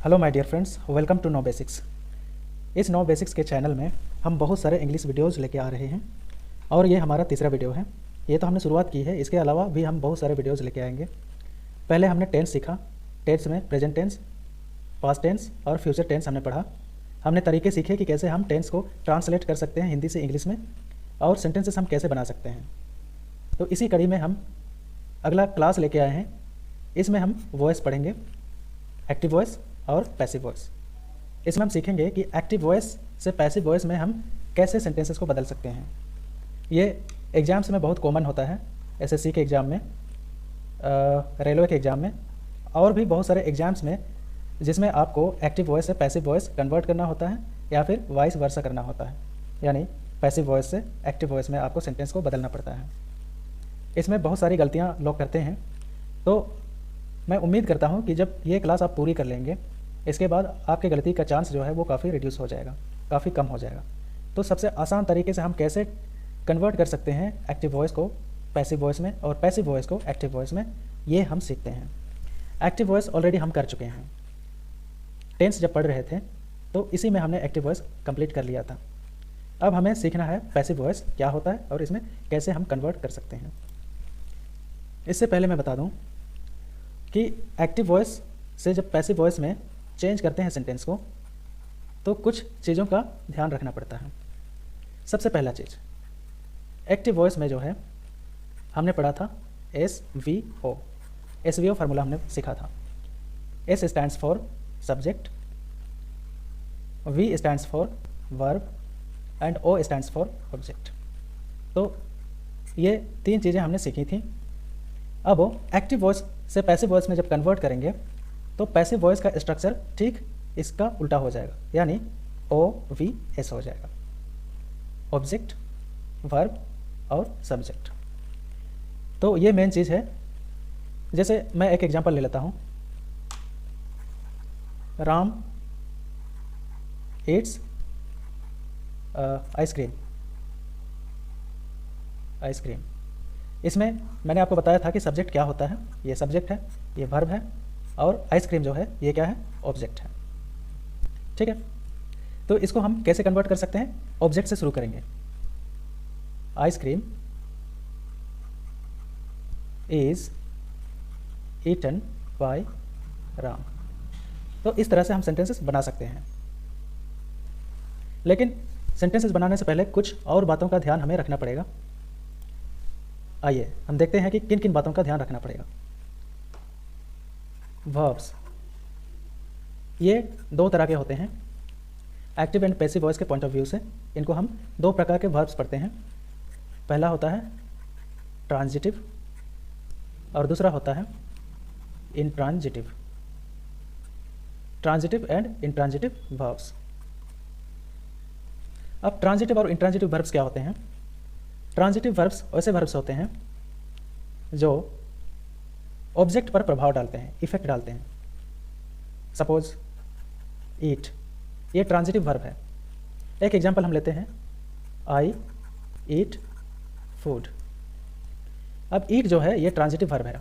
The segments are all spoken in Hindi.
Hello my dear friends, welcome to No Basics. इस नो बेसिक्स के चैनल में हम बहुत सारे इंग्लिश वीडियोज़ लेके आ रहे हैं और ये हमारा तीसरा वीडियो है। ये तो हमने शुरुआत की है, इसके अलावा भी हम बहुत सारे वीडियोज़ लेके आएंगे। पहले हमने टेंस सीखा। टेंस में प्रेजेंट टेंस, पास्ट टेंस और फ्यूचर टेंस हमने पढ़ा। हमने तरीके सीखे कि कैसे हम टेंस को ट्रांसलेट कर सकते हैं हिंदी से इंग्लिश में और सेंटेंसेस हम कैसे बना सकते हैं। तो इसी कड़ी में हम अगला क्लास लेके आए हैं। इसमें हम वॉइस पढ़ेंगे, एक्टिव वॉइस और पैसिव वॉइस। इसमें हम सीखेंगे कि एक्टिव वॉइस से पैसिव वॉइस में हम कैसे सेंटेंसेस को बदल सकते हैं। ये एग्ज़ाम्स में बहुत कॉमन होता है, एसएससी के एग्ज़ाम में, रेलवे के एग्ज़ाम में और भी बहुत सारे एग्ज़ाम्स में, जिसमें आपको एक्टिव वॉइस से पैसिव वॉइस कन्वर्ट करना होता है या फिर वाइस वर्सा करना होता है, यानी पैसिव वॉइस से एक्टिव वॉइस में आपको सेंटेंस को बदलना पड़ता है। इसमें बहुत सारी गलतियाँ लोग करते हैं, तो मैं उम्मीद करता हूँ कि जब ये क्लास आप पूरी कर लेंगे, इसके बाद आपके गलती का चांस जो है वो काफ़ी रिड्यूस हो जाएगा, काफ़ी कम हो जाएगा। तो सबसे आसान तरीके से हम कैसे कन्वर्ट कर सकते हैं एक्टिव वॉइस को पैसिव वॉइस में और पैसिव वॉइस को एक्टिव वॉइस में, ये हम सीखते हैं। एक्टिव वॉइस ऑलरेडी हम कर चुके हैं। टेंस जब पढ़ रहे थे तो इसी में हमने एक्टिव वॉइस कंप्लीट कर लिया था। अब हमें सीखना है पैसिव वॉइस क्या होता है और इसमें कैसे हम कन्वर्ट कर सकते हैं। इससे पहले मैं बता दूं कि एक्टिव वॉइस से जब पैसिव वॉइस में चेंज करते हैं सेंटेंस को, तो कुछ चीज़ों का ध्यान रखना पड़ता है। सबसे पहला चीज़, एक्टिव वॉइस में जो है हमने पढ़ा था SVO। SVO फार्मूला हमने सीखा था। S stands for subject, V stands for verb and O stands for object. तो ये तीन चीज़ें हमने सीखी थी। अब एक्टिव वॉइस से पैसिव वॉइस में जब कन्वर्ट करेंगे तो पैसिव वॉइस का स्ट्रक्चर ठीक इसका उल्टा हो जाएगा, यानी OVS हो जाएगा, ऑब्जेक्ट, वर्ब और सब्जेक्ट। तो ये मेन चीज़ है। जैसे मैं एक एग्जांपल ले लेता हूँ, राम ईट्स आइसक्रीम। आइसक्रीम, इसमें मैंने आपको बताया था कि सब्जेक्ट क्या होता है। ये सब्जेक्ट है, ये वर्ब है और आइसक्रीम जो है ये क्या है, ऑब्जेक्ट है। ठीक है, तो इसको हम कैसे कन्वर्ट कर सकते हैं? ऑब्जेक्ट से शुरू करेंगे। Ice cream is eaten by Ram. तो इस तरह से हम सेंटेंसेस बना सकते हैं। लेकिन सेंटेंसेस बनाने से पहले कुछ और बातों का ध्यान हमें रखना पड़ेगा। आइए हम देखते हैं कि किन किन बातों का ध्यान रखना पड़ेगा। वर्ब्स, ये दो तरह के होते हैं। एक्टिव एंड पैसिव वॉइस के पॉइंट ऑफ व्यू से इनको हम दो प्रकार के वर्ब्स पढ़ते हैं। पहला होता है ट्रांजिटिव और दूसरा होता है intransitive. Transitive and intransitive verbs. अब ट्रांजिटिव और इंट्रांजिटिव वर्ब्स क्या होते हैं? ट्रांजिटिव वर्ब्स ऐसे वर्ब्स होते हैं जो ऑब्जेक्ट पर प्रभाव डालते हैं, इफेक्ट डालते हैं। सपोज ईट, ये ट्रांजिटिव वर्ब है। एक एग्जांपल हम लेते हैं, आई ईट फूड। अब ईट जो है ये ट्रांजिटिव वर्ब है,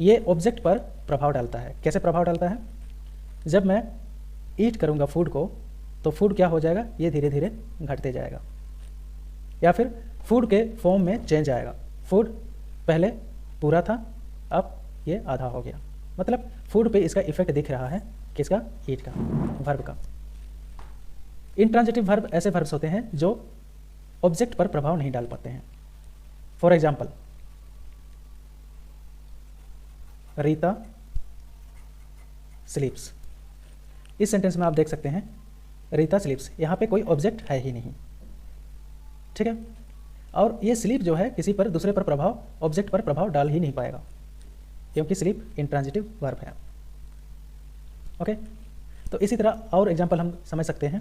ये ऑब्जेक्ट पर प्रभाव डालता है। कैसे प्रभाव डालता है? जब मैं ईट करूँगा फूड को, तो फूड क्या हो जाएगा, ये धीरे धीरे घटते जाएगा या फिर फूड के फॉर्म में चेंज आएगा। फूड पहले पूरा था, अब ये आधा हो गया। मतलब फूड पे इसका इफेक्ट दिख रहा है, किसका? ईट का, वर्ब का। इंट्रांजिटिव वर्ब ऐसे वर्ब्स होते हैं जो ऑब्जेक्ट पर प्रभाव नहीं डाल पाते हैं। For example, Rita स्लीप्स। इस सेंटेंस में आप देख सकते हैं रीता स्लीप्स, यहाँ पे कोई ऑब्जेक्ट है ही नहीं। ठीक है, और ये स्लीप जो है किसी पर, दूसरे पर प्रभाव, ऑब्जेक्ट पर प्रभाव डाल ही नहीं पाएगा, क्योंकि स्लीप इंट्रांजिटिव वर्ब है। ओके, तो इसी तरह और एग्जांपल हम समझ सकते हैं,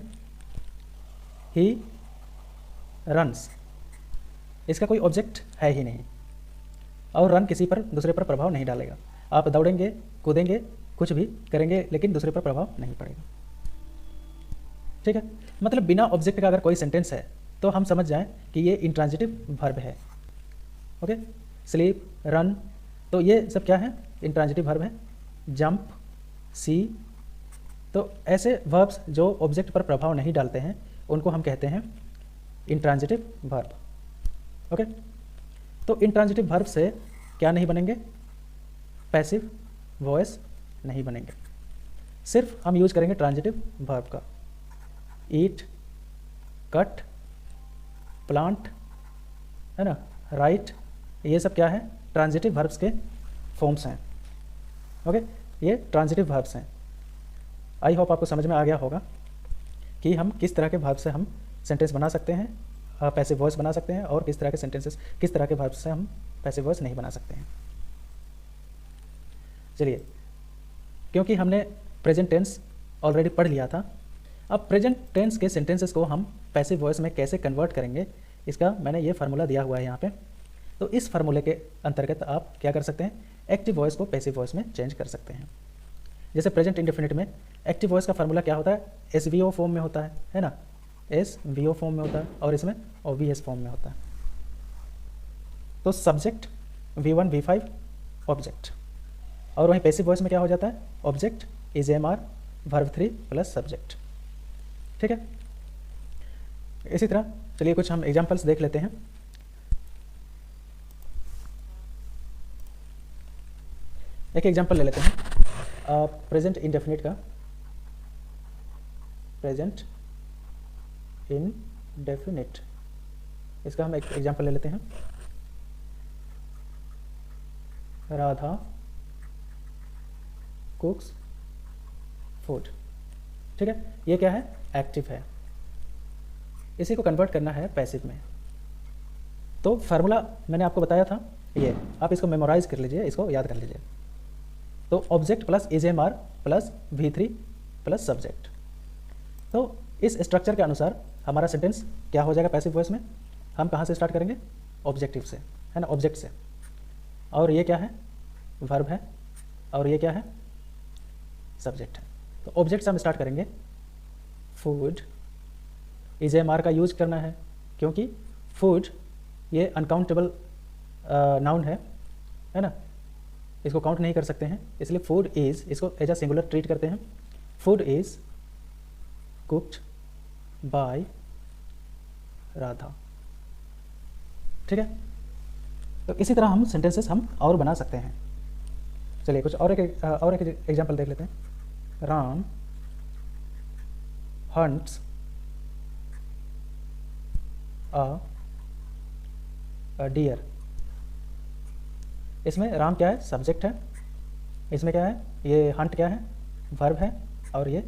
ही रन्स। इसका कोई ऑब्जेक्ट है ही नहीं और रन किसी पर, दूसरे पर प्रभाव नहीं डालेगा। आप दौड़ेंगे, कूदेंगे, कुछ भी करेंगे, लेकिन दूसरे पर प्रभाव नहीं पड़ेगा। ठीक है, मतलब बिना ऑब्जेक्ट का अगर कोई सेंटेंस है तो हम समझ जाएं कि ये इंट्रांजिटिव वर्ब है। ओके, स्लीप, रन, तो ये सब क्या है? इंट्रांजिटिव वर्ब है। जंप, सी, तो ऐसे वर्ब्स जो ऑब्जेक्ट पर प्रभाव नहीं डालते हैं उनको हम कहते हैं इंट्रांजिटिव वर्ब। ओके, तो इंट्रांजिटिव वर्ब से क्या नहीं बनेंगे? पैसिव वॉइस नहीं बनेंगे। सिर्फ हम यूज करेंगे ट्रांजिटिव वर्ब का। ईट, कट, प्लांट, है ना, राइट, ये सब क्या है? ट्रांजिटिव वर्ब्स के फॉर्म्स हैं। ओके, ये ट्रांजिटिव वर्ब्स हैं। आई होप आपको समझ में आ गया होगा कि हम किस तरह के वर्ब से हम सेंटेंस बना सकते हैं, पैसिव वॉइस बना सकते हैं, और किस तरह के सेंटेंसेस, किस तरह के वर्ब से हम पैसिव वॉइस नहीं बना सकते हैं। चलिए, क्योंकि हमने प्रेजेंट टेंस ऑलरेडी पढ़ लिया था, अब प्रेजेंट टेंस के सेंटेंसेस को हम पैसिव वॉइस में कैसे कन्वर्ट करेंगे, इसका मैंने ये फार्मूला दिया हुआ है यहाँ पे। तो इस फार्मूले के अंतर्गत आप क्या कर सकते हैं? एक्टिव वॉइस को पैसिव वॉइस में चेंज कर सकते हैं। जैसे प्रेजेंट इंडेफिनिट में एक्टिव वॉइस का फार्मूला क्या होता है? SVO फॉर्म में होता है ना, SVO फॉर्म में होता है, और इसमें OVS फॉर्म में होता है। तो सब्जेक्ट V1 V5 ऑब्जेक्ट, और वहीं पैसिव वॉइस में क्या हो जाता है? Object is MR verb 3 plus subject. ठीक है, इसी तरह चलिए कुछ हम एग्जांपल्स देख लेते हैं। एक एग्जांपल ले लेते हैं प्रेजेंट इंडेफिनिट का। प्रेजेंट इंडेफिनिट, इसका हम एक एग्जांपल ले लेते हैं। राधा कुक्स फूड। ठीक है, ये क्या है? एक्टिव है। इसी को कन्वर्ट करना है पैसिव में। तो फार्मूला मैंने आपको बताया था, ये आप इसको मेमोराइज कर लीजिए, इसको याद कर लीजिए। तो object plus is MR plus V3 plus subject. तो इस स्ट्रक्चर के अनुसार हमारा सेंटेंस क्या हो जाएगा पैसिव वॉइस में? हम कहाँ से स्टार्ट करेंगे? ऑब्जेक्टिव से, है ना, ऑब्जेक्ट से। और ये क्या है? वर्ब है, और ये क्या है? सब्जेक्ट है। तो ऑब्जेक्ट से हम स्टार्ट करेंगे। फूड, इज MR का यूज करना है, क्योंकि फूड ये अनकाउंटेबल नाउन है ना, इसको काउंट नहीं कर सकते हैं, इसलिए फूड इज, इसको एज अ सिंगुलर ट्रीट करते हैं। Food is cooked bye Radha. ठीक है, तो इसी तरह हम सेंटेंसेस हम और बना सकते हैं। चलिए कुछ और एक एग्जांपल देख लेते हैं। राम हंट्स अ डियर। इसमें राम क्या है? सब्जेक्ट है। इसमें क्या है? ये हंट क्या है? वर्ब है, और ये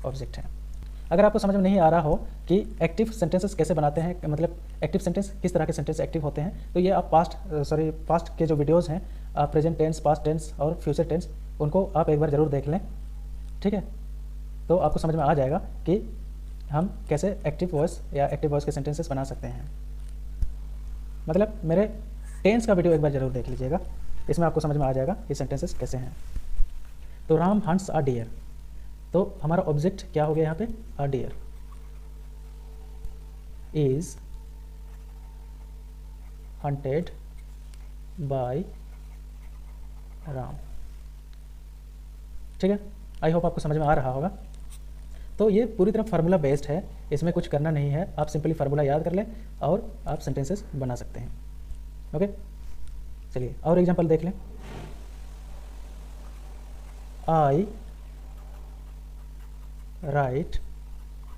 ऑब्जेक्ट है। अगर आपको समझ में नहीं आ रहा हो कि एक्टिव सेंटेंसेस कैसे बनाते हैं, मतलब एक्टिव सेंटेंस किस तरह के सेंटेंस एक्टिव होते हैं, तो ये आप पास्ट के जो वीडियोस हैं, प्रेजेंट टेंस, पास्ट टेंस और फ्यूचर टेंस, उनको आप एक बार ज़रूर देख लें। ठीक है, तो आपको समझ में आ जाएगा कि हम कैसे एक्टिव वॉइस या एक्टिव वॉइस के सेंटेंसेस बना सकते हैं। मतलब मेरे टेंस का वीडियो एक बार ज़रूर देख लीजिएगा, इसमें आपको समझ में आ जाएगा ये सेंटेंसेस कैसे हैं। तो राम हंट्स अ डियर, तो हमारा ऑब्जेक्ट क्या हो गया यहाँ पे? A deer is hunted by Ram. ठीक है, आई होप आपको समझ में आ रहा होगा। तो ये पूरी तरह फार्मूला बेस्ड है, इसमें कुछ करना नहीं है, आप सिंपली फार्मूला याद कर लें और आप सेंटेंसेस बना सकते हैं। ओके, चलिए और एग्जांपल देख लें। आई राइट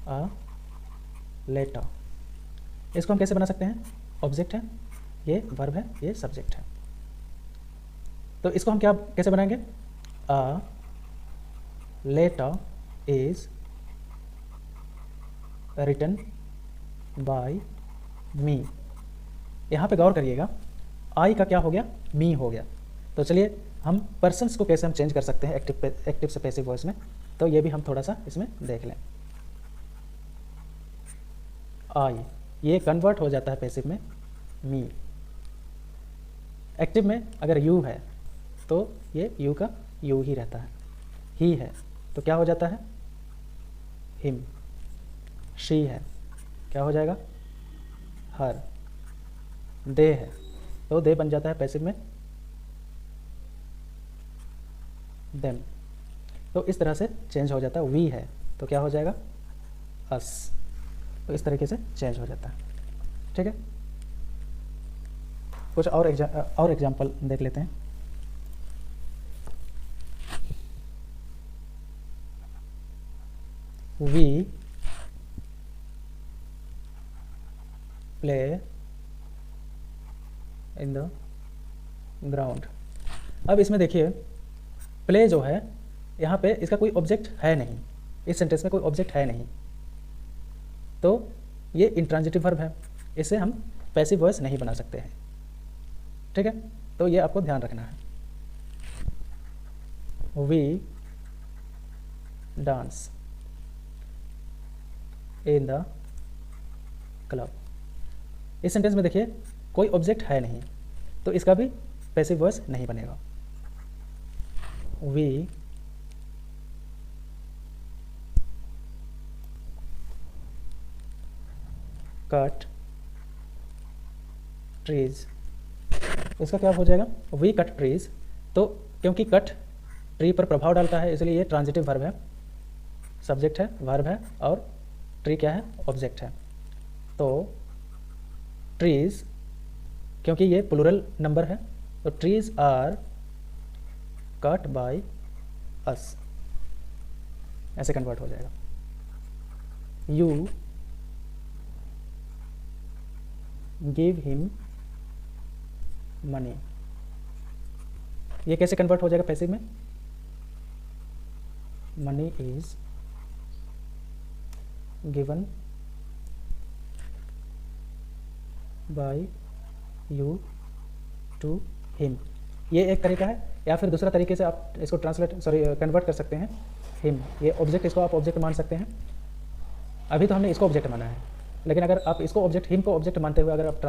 अ लेटर, इसको हम कैसे बना सकते हैं? ऑब्जेक्ट है, ये वर्ब है, ये सब्जेक्ट है। तो इसको हम क्या कैसे बनाएंगे? A letter is written by me. यहाँ पे गौर करिएगा, आई का क्या हो गया? मी हो गया। तो चलिए हम पर्सन्स को कैसे हम चेंज कर सकते हैं एक्टिव से पैसिव वॉइस में, तो ये भी हम थोड़ा सा इसमें देख लें। आई ये कन्वर्ट हो जाता है पैसिव में मी। एक्टिव में अगर यू है तो ये यू का यू ही रहता है। ही है तो क्या हो जाता है? हिम। शी है क्या हो जाएगा? हर। दे है तो दे बन जाता है पैसिव में देम। तो इस तरह से चेंज हो जाता है। वी है तो क्या हो जाएगा, अस। तो इस तरीके से चेंज हो जाता है। ठीक है, कुछ और एग्जाम्पल देख लेते हैं। We play in the ground. अब इसमें देखिए प्ले जो है यहाँ पे इसका कोई ऑब्जेक्ट है नहीं, इस सेंटेंस में कोई ऑब्जेक्ट है नहीं, तो ये इंट्रांजिटिव वर्ब है, इसे हम पैसिव वॉइस नहीं बना सकते हैं। ठीक है, तो ये आपको ध्यान रखना है। We dance in the club. इस सेंटेंस में देखिए कोई ऑब्जेक्ट है नहीं, तो इसका भी पैसिव वॉइस नहीं बनेगा। We cut trees. इसका क्या हो जाएगा, वी कट ट्रीज। तो क्योंकि कट ट्री पर प्रभाव डालता है इसलिए ये ट्रांजिटिव वर्ब है, सब्जेक्ट है, वर्ब है, और ट्री क्या है, ऑब्जेक्ट है। तो ट्रीज, क्योंकि ये प्लूरल नंबर है, तो trees are cut by us, ऐसे कन्वर्ट हो जाएगा। You give him money. ये कैसे कन्वर्ट हो जाएगा पैसिव में, money is given by you to him. ये एक तरीका है, या फिर दूसरा तरीके से आप इसको कन्वर्ट कर सकते हैं। हिम, ये ऑब्जेक्ट, इसको आप ऑब्जेक्ट मान सकते हैं। अभी तो हमने इसको ऑब्जेक्ट माना है, लेकिन अगर आप इसको ऑब्जेक्ट, हिम को ऑब्जेक्ट मानते हुए अगर आप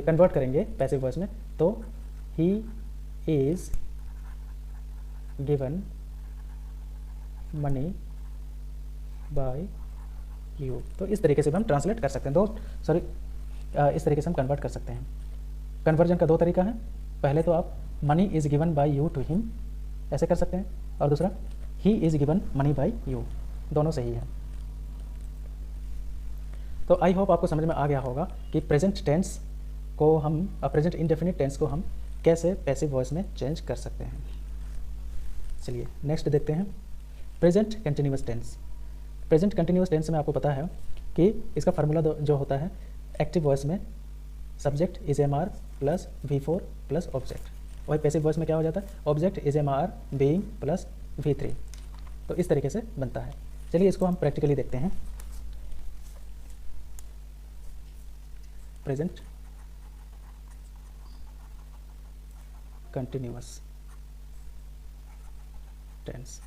कन्वर्ट करेंगे पैसिव वॉइस में, तो ही is given money by you. तो इस तरीके से भी हम ट्रांसलेट कर सकते हैं। इस तरीके से हम कन्वर्ट कर सकते हैं। कन्वर्जन का दो तरीका है, पहले तो आप money is given by you to him ऐसे कर सकते हैं, और दूसरा he is given money by you, दोनों सही है। तो आई होप आपको समझ में आ गया होगा कि प्रेजेंट टेंस को हम, प्रेजेंट इंडेफिनिट टेंस को हम कैसे पैसिव वॉइस में चेंज कर सकते हैं। चलिए नेक्स्ट देखते हैं, present continuous tense. Present continuous tense में आपको पता है कि इसका फार्मूला जो होता है, एक्टिव वॉइस में subject is am are plus V4 plus object, वही पैसिव वॉइस में क्या हो जाता है, object is am are being plus V3। तो इस तरीके से बनता है। चलिए इसको हम प्रैक्टिकली देखते हैं। Present continuous tense.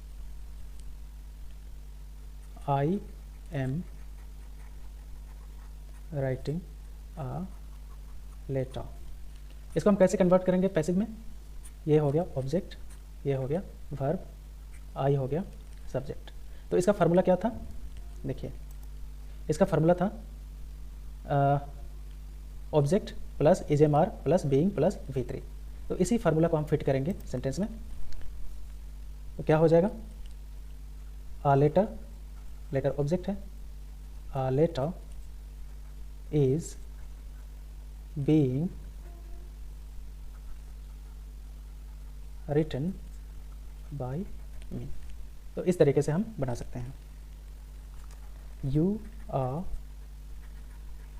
I am writing a letter. इसको हम कैसे कन्वर्ट करेंगे पैसिव में, ये हो गया ऑब्जेक्ट, ये हो गया वर्ब, आई हो गया सब्जेक्ट। तो इसका फार्मूला क्या था, देखिए इसका फार्मूला था object plus is am are plus being plus V3। तो इसी फार्मूला को हम फिट करेंगे सेंटेंस में, तो क्या हो जाएगा, आ लेटर, लेटर ऑब्जेक्ट है, a letter is being written by me. तो इस तरीके से हम बना सकते हैं। You are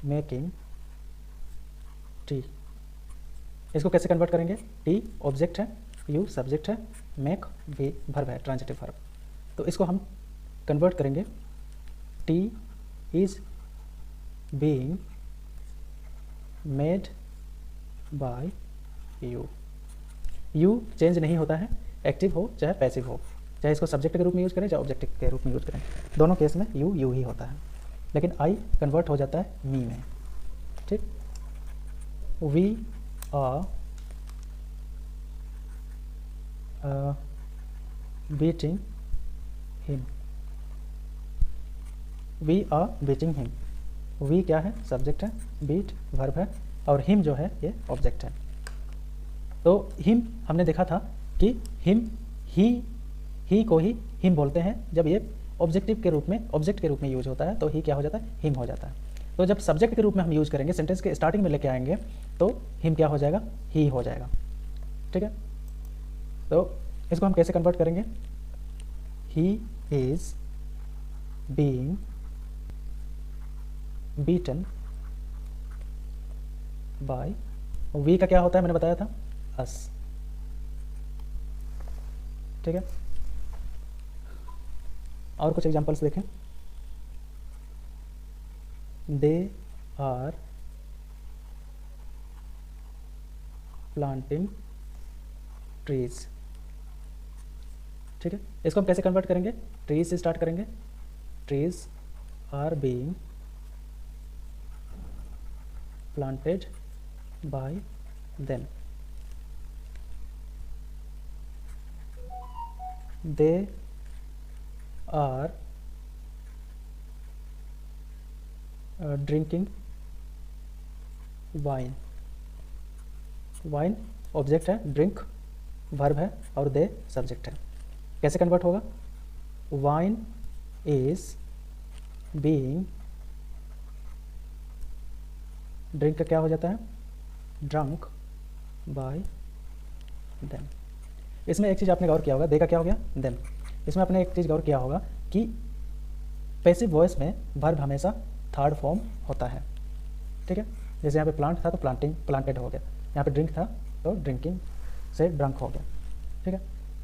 making tea. इसको कैसे कन्वर्ट करेंगे, टी ऑब्जेक्ट है, यू सब्जेक्ट है, मेक वी वर्ब है, ट्रांजिटिव वर्ब। तो इसको हम कन्वर्ट करेंगे, tea is being made by you. You change नहीं होता है, एक्टिव हो चाहे पैसिव हो, चाहे इसको सब्जेक्ट के रूप में यूज़ करें चाहे ऑब्जेक्ट के रूप में यूज़ करें, दोनों केस में यू ही होता है। लेकिन आई कन्वर्ट हो जाता है मी में। ठीक, we are beating him. We are beating him, we क्या है, सब्जेक्ट है, बीट वर्ब है, और हिम जो है ये ऑब्जेक्ट है। तो हिम हमने देखा था कि हिम ही ही को ही हिम बोलते हैं। जब ये ऑब्जेक्टिव के रूप में, ऑब्जेक्ट के रूप में यूज होता है तो ही क्या हो जाता है, हिम हो जाता है। तो जब सब्जेक्ट के रूप में हम यूज करेंगे, सेंटेंस के स्टार्टिंग में लेके आएंगे तो हिम क्या हो जाएगा, ही हो जाएगा। ठीक है, तो इसको हम कैसे कन्वर्ट करेंगे, he is being beaten by, we का क्या होता है मैंने बताया था, अस। ठीक है, और कुछ एग्जांपल्स देखें। They are planting trees. ठीक है, इसको हम कैसे कन्वर्ट करेंगे, ट्रीज से स्टार्ट करेंगे, trees are being planted by them. They are drinking wine. Wine object है, ड्रिंक वर्ब है और दे सब्जेक्ट है। कैसे कन्वर्ट होगा, वाइन इज बीइंग, ड्रिंक का क्या हो जाता है, ड्रंक बाय देम। इसमें एक चीज़ आपने गौर किया होगा, दे का क्या हो गया, देम। इसमें आपने एक चीज़ गौर किया होगा कि पैसिव वॉइस में वर्ब हमेशा थर्ड फॉर्म होता है। ठीक है, जैसे यहाँ पे प्लांट था तो प्लांटिंग, प्लांटेड हो गया, यहाँ पे ड्रिंक था तो ड्रिंकिंग से ड्रंक हो गया। ठीक है,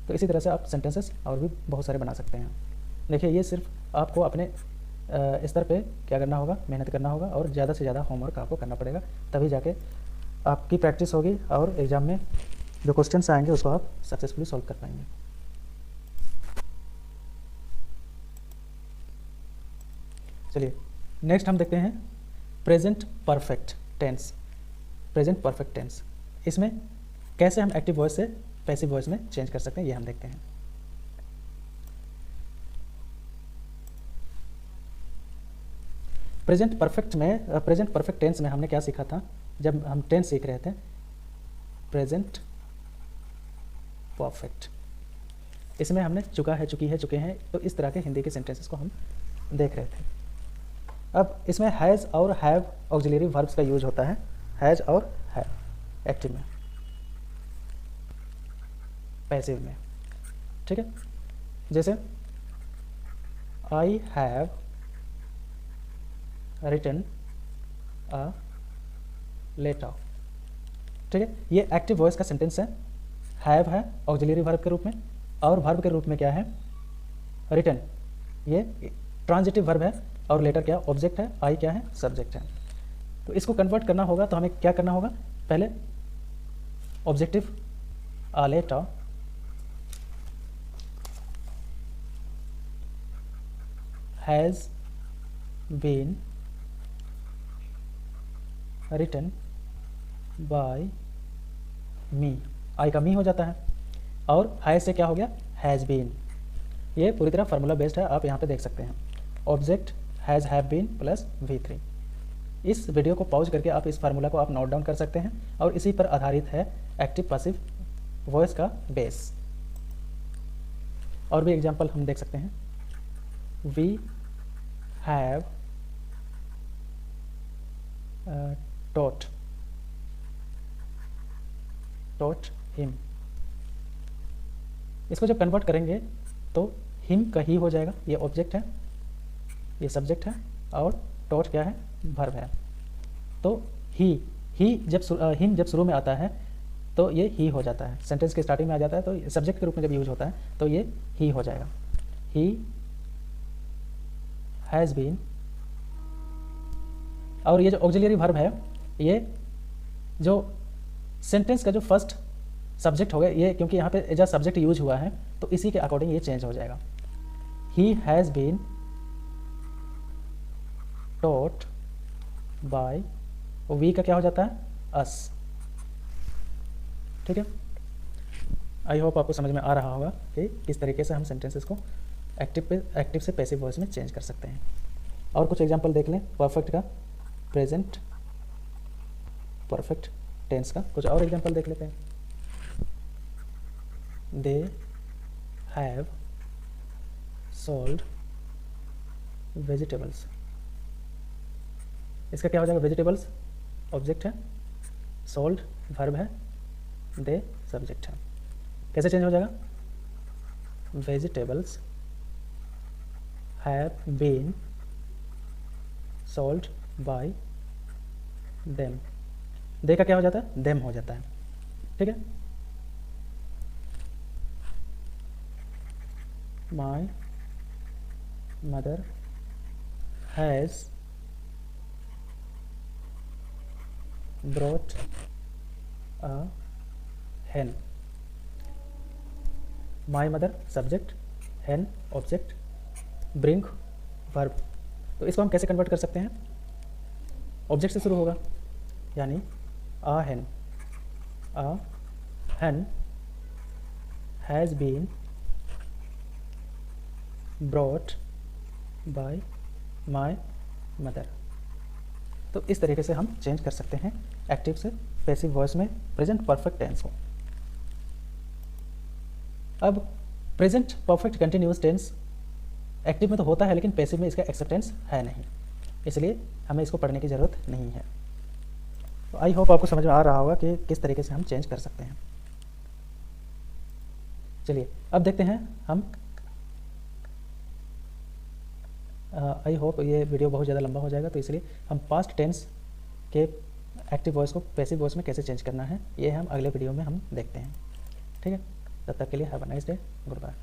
तो इसी तरह से आप सेंटेंसेस और भी बहुत सारे बना सकते हैं। देखिए, ये सिर्फ आपको अपने स्तर पे क्या करना होगा, मेहनत करना होगा और ज़्यादा से ज़्यादा होमवर्क आपको करना पड़ेगा, तभी जाके आपकी प्रैक्टिस होगी और एग्ज़ाम में जो क्वेश्चंस आएंगे उसको आप सक्सेसफुली सॉल्व कर पाएंगे। चलिए नेक्स्ट हम देखते हैं present perfect tense. Present perfect tense, इसमें कैसे हम एक्टिव वॉइस से पैसिव वॉइस में चेंज कर सकते हैं, ये हम देखते हैं। प्रेजेंट परफेक्ट टेंस में हमने क्या सीखा था, जब हम टेंस सीख रहे थे, प्रेजेंट परफेक्ट, इसमें हमने चुका है, चुकी है, चुके हैं, तो इस तरह के हिंदी के सेंटेंसेस को हम देख रहे थे। अब इसमें हैज़ और हैव ऑक्सिलरी वर्ब्स का यूज होता है, हैज़ और हैव एक्टिव में, पैसिव में। ठीक है, जैसे I have written a letter. ठीक है, ये एक्टिव वॉइस का सेंटेंस है। हैव है ऑक्सिलरी वर्ब के रूप में और वर्ब के रूप में क्या है, रिटन, ये ट्रांजिटिव वर्ब है और लेटर क्या, ऑब्जेक्ट है, आई क्या है, सब्जेक्ट है। तो इसको कन्वर्ट करना होगा तो हमें क्या करना होगा, पहले objective a letter has been written by me, I का मी हो जाता है और हैज़ से क्या हो गया, हैज़ बीन। ये पूरी तरह फार्मूला बेस्ड है, आप यहाँ पे देख सकते हैं, object has have been plus V3। इस वीडियो को पॉज करके आप इस फार्मूला को आप नोट डाउन कर सकते हैं और इसी पर आधारित है एक्टिव पैसिव वॉइस का बेस। और भी एग्जांपल हम देख सकते हैं, वी हैव टॉट हिम। इसको जब कन्वर्ट करेंगे तो हिम का ही हो जाएगा, ये ऑब्जेक्ट है, ये सब्जेक्ट है और टॉट क्या है, वर्ब है। तो हिम जब शुरू में आता है तो ये ही हो जाता है, सेंटेंस के स्टार्टिंग में आ जाता है, तो सब्जेक्ट के रूप में जब यूज होता है तो ये ही हो जाएगा। ही हैज़ बीन, और ये जो ऑक्सिलरी वर्ब है, ये जो सेंटेंस का जो फर्स्ट सब्जेक्ट हो गया, ये क्योंकि यहाँ पे एज अ सब्जेक्ट यूज हुआ है तो इसी के अकॉर्डिंग ये चेंज हो जाएगा। He has been taught by, we का क्या हो जाता है, अस। ठीक है, आई होप आपको समझ में आ रहा होगा कि किस tariके से हम सेंटेंसेस को एक्टिव से पैसिव वॉइस में चेंज कर सकते हैं। और कुछ एग्जांपल देख लें परफेक्ट का, प्रेजेंट परफेक्ट टेंस का कुछ और एग्जांपल देख लेते हैं। They have sold vegetables. इसका क्या हो जाएगा, वेजिटेबल्स ऑब्जेक्ट है, सोल्ड वर्ब है, दे सब्जेक्ट है। कैसे चेंज हो जाएगा, vegetables have been sold by them. They का क्या हो जाता है, देम हो जाता है। ठीक है, my mother has brought a hen। My mother subject, hen object, bring verb. तो इसको हम कैसे कन्वर्ट कर सकते हैं, ऑब्जेक्ट से शुरू होगा, यानी a hen has been brought by my mother. तो इस तरीके से हम चेंज कर सकते हैं एक्टिव से पैसिव वॉइस में प्रेजेंट परफेक्ट टेंस को। अब present perfect continuous tense active में तो होता है, लेकिन पैसिव में इसका एक्सेप्टेंस है नहीं, इसलिए हमें इसको पढ़ने की ज़रूरत नहीं है। तो आई होप आपको समझ में आ रहा होगा कि किस तरीके से हम चेंज कर सकते हैं। चलिए अब देखते हैं हम। आई होप ये वीडियो बहुत ज़्यादा लंबा हो जाएगा, तो इसलिए हम पास्ट टेंस के एक्टिव वॉइस को पैसिव वॉइस में कैसे चेंज करना है, ये हम अगले वीडियो में हम देखते हैं। ठीक है, तब तक के लिए have a nice day, good bye.